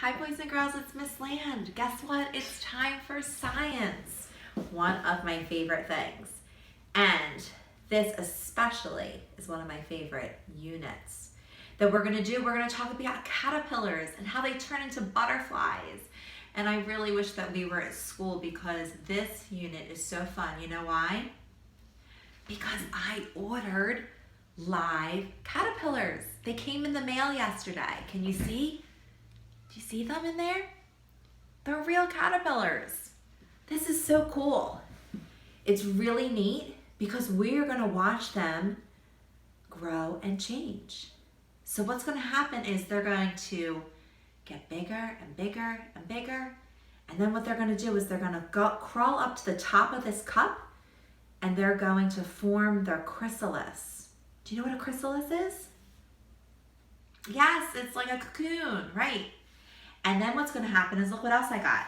Hi boys and girls, it's Miss Land. Guess what? It's time for science. One of my favorite things. And this especially is one of my favorite units that we're gonna do. We're gonna talk about caterpillars and how they turn into butterflies. And I really wish that we were at school because this unit is so fun. You know why? Because I ordered live caterpillars. They came in the mail yesterday. Can you see? Do you see them in there? They're real caterpillars. This is so cool. It's really neat because we're gonna watch them grow and change. So what's gonna happen is they're going to get bigger and bigger and bigger. And then what they're gonna do is they're gonna crawl up to the top of this cup and they're going to form their chrysalis. Do you know what a chrysalis is? Yes, it's like a cocoon, right? And then what's gonna happen is, look what else I got.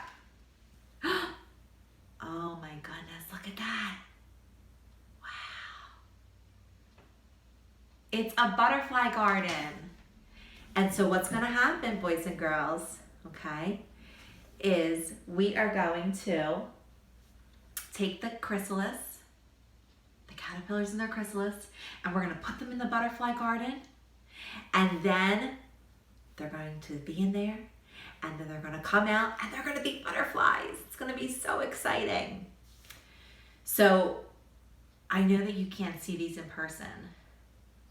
Oh my goodness, look at that. Wow. It's a butterfly garden. And so what's gonna happen, boys and girls, okay, is we are going to take the chrysalis, the caterpillars in their chrysalis, and we're gonna put them in the butterfly garden. And then they're going to be in there, and then they're gonna come out and they're gonna be butterflies. It's gonna be so exciting. So I know that you can't see these in person,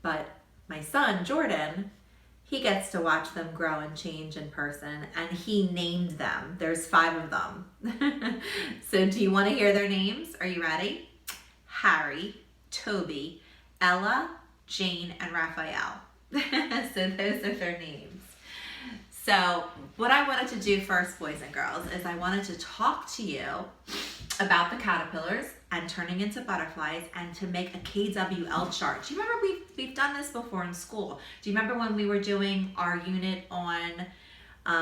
but my son, Jordan, he gets to watch them grow and change in person, and he named them. There's 5 of them. So do you wanna hear their names? Are you ready? Harry, Toby, Ella, Jane, and Raphael. So those are their names. So what I wanted to do first, boys and girls, is I wanted to talk to you about the caterpillars and turning into butterflies and to make a KWL chart. Do you remember we've done this before in school? Do you remember when we were doing our unit on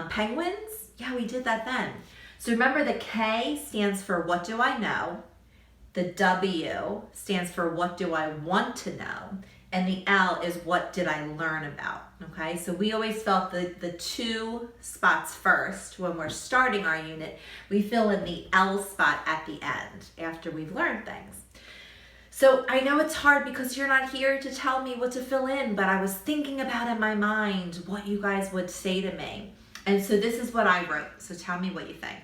penguins? Yeah, we did that then. So remember the K stands for what do I know? The W stands for what do I want to know? And the L is what did I learn about, okay? So we always felt the 2 spots first when we're starting our unit. We fill in the L spot at the end after we've learned things. So I know it's hard because you're not here to tell me what to fill in, but I was thinking about in my mind what you guys would say to me. And so this is what I wrote, so tell me what you think.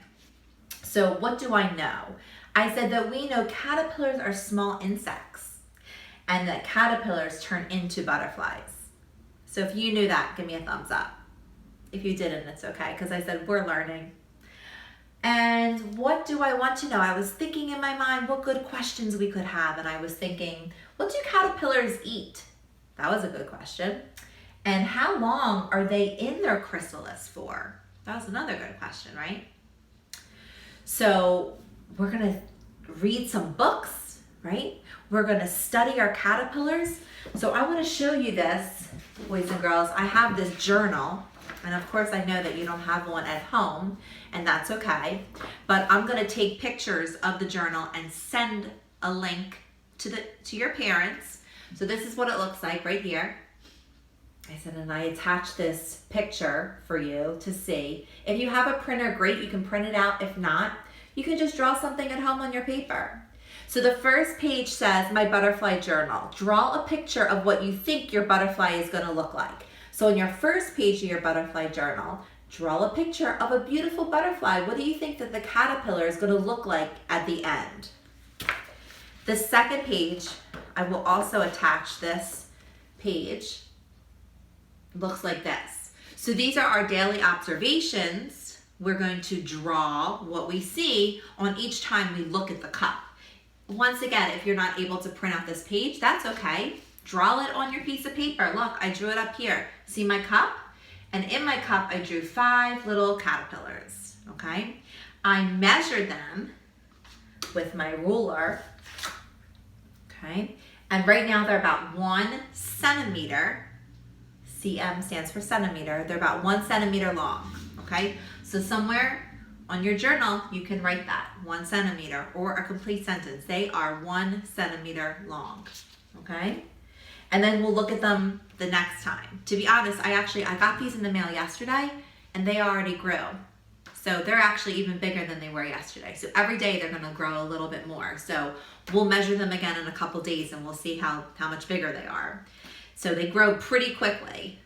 So what do I know? I said that we know caterpillars are small insects, and that caterpillars turn into butterflies. So if you knew that, give me a thumbs up. If you didn't, it's okay, because I said we're learning. And what do I want to know? I was thinking in my mind what good questions we could have, and I was thinking, what do caterpillars eat? That was a good question. And how long are they in their chrysalis for? That was another good question, right? So we're gonna read some books, right? We're gonna study our caterpillars. So I wanna show you this, boys and girls. I have this journal, and of course I know that you don't have one at home, and that's okay. But I'm gonna take pictures of the journal and send a link to your parents. So this is what it looks like right here. I said, and I attached this picture for you to see. If you have a printer, great, you can print it out. If not, you can just draw something at home on your paper. So the first page says, my butterfly journal. Draw a picture of what you think your butterfly is gonna look like. So on your first page of your butterfly journal, draw a picture of a beautiful butterfly. What do you think that the caterpillar is gonna look like at the end? The second page, I will also attach this page. Looks like this. So these are our daily observations. We're going to draw what we see on each time we look at the cup. Once again, if you're not able to print out this page, that's okay. Draw it on your piece of paper. Look, I drew it up here. See my cup? And in my cup, I drew 5 little caterpillars, okay? I measured them with my ruler, okay? And right now they're about 1 centimeter. CM stands for centimeter. They're about 1 centimeter long, okay? So somewhere on your journal, you can write that, 1 centimeter, or a complete sentence. They are 1 centimeter long, okay? And then we'll look at them the next time. To be honest, I got these in the mail yesterday, and they already grew. So they're actually even bigger than they were yesterday. So every day they're gonna grow a little bit more. So we'll measure them again in a couple days and we'll see how much bigger they are. So they grow pretty quickly,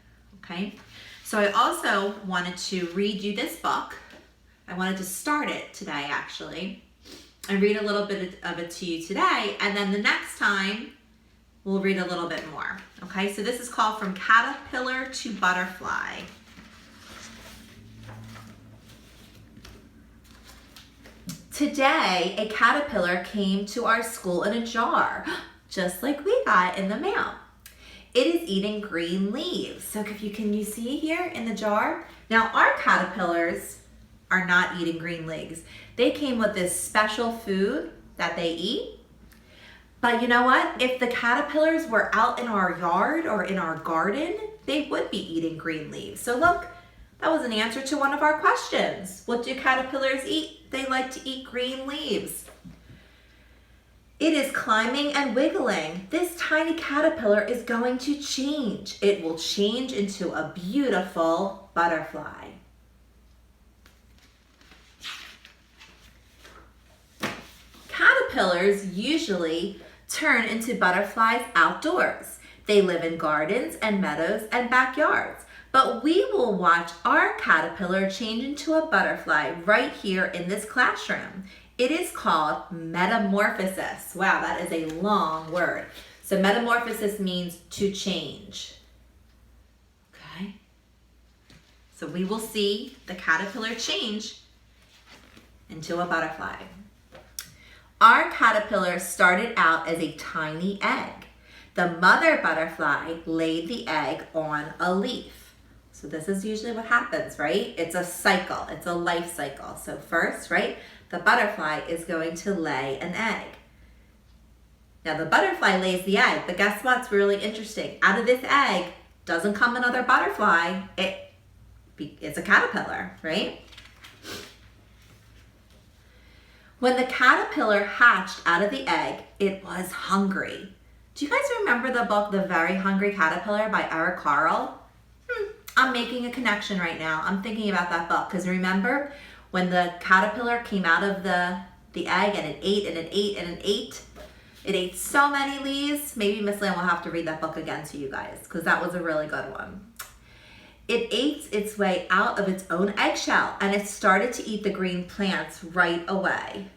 okay? So I also wanted to read you this book. I wanted to start it today, actually, and read a little bit of it to you today, and then the next time, we'll read a little bit more, okay? So this is called From Caterpillar to Butterfly. Today, a caterpillar came to our school in a jar, just like we got in the mail. It is eating green leaves. So if can you see here in the jar? Now our caterpillars are not eating green leaves. They came with this special food that they eat. But you know what? If the caterpillars were out in our yard or in our garden, they would be eating green leaves. So look, that was an answer to one of our questions. What do caterpillars eat? They like to eat green leaves. It is climbing and wiggling. This tiny caterpillar is going to change. It will change into a beautiful butterfly. Caterpillars usually turn into butterflies outdoors. They live in gardens and meadows and backyards. But we will watch our caterpillar change into a butterfly right here in this classroom. It is called metamorphosis. Wow, that is a long word. So metamorphosis means to change. Okay. So we will see the caterpillar change into a butterfly. Our caterpillar started out as a tiny egg. The mother butterfly laid the egg on a leaf. So this is usually what happens, right? It's a cycle, it's a life cycle. So first, right, the butterfly is going to lay an egg. Now the butterfly lays the egg, but guess what's really interesting? Out of this egg doesn't come another butterfly, it's a caterpillar, right? When the caterpillar hatched out of the egg, it was hungry. Do you guys remember the book, The Very Hungry Caterpillar by Eric Carle? I'm making a connection right now. I'm thinking about that book, because remember when the caterpillar came out of the egg and it ate and it ate and it ate? It ate so many leaves. Maybe Miss Lamb will have to read that book again to you guys, because that was a really good one. It ate its way out of its own eggshell and it started to eat the green plants right away.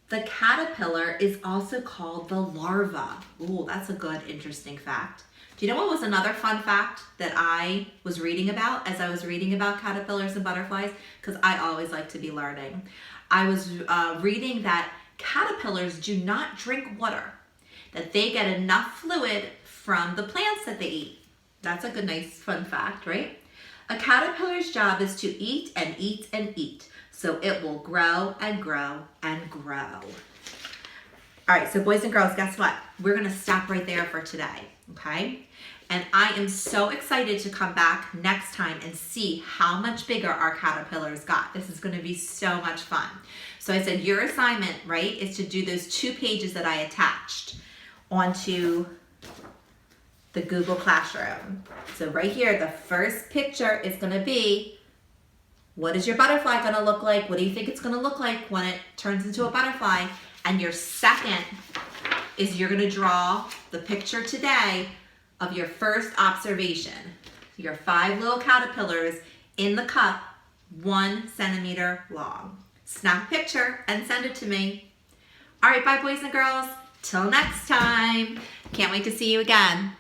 The caterpillar is also called the larva. Ooh, that's a good, interesting fact. Do you know what was another fun fact that I was reading about as I was reading about caterpillars and butterflies? Because I always like to be learning. I was reading that caterpillars do not drink water, that they get enough fluid from the plants that they eat. That's a good, nice, fun fact, right? A caterpillar's job is to eat and eat and eat. So it will grow and grow and grow. All right, so boys and girls, guess what? We're gonna stop right there for today, okay? And I am so excited to come back next time and see how much bigger our caterpillars got. This is gonna be so much fun. So I said your assignment, right, is to do those 2 pages that I attached onto the Google Classroom. So right here, the first picture is gonna be, what is your butterfly gonna look like? What do you think it's gonna look like when it turns into a butterfly? And your second is you're gonna draw the picture today of your first observation. Your 5 little caterpillars in the cup, 1 centimeter long. Snap a picture and send it to me. All right, bye boys and girls. Till next time. Can't wait to see you again.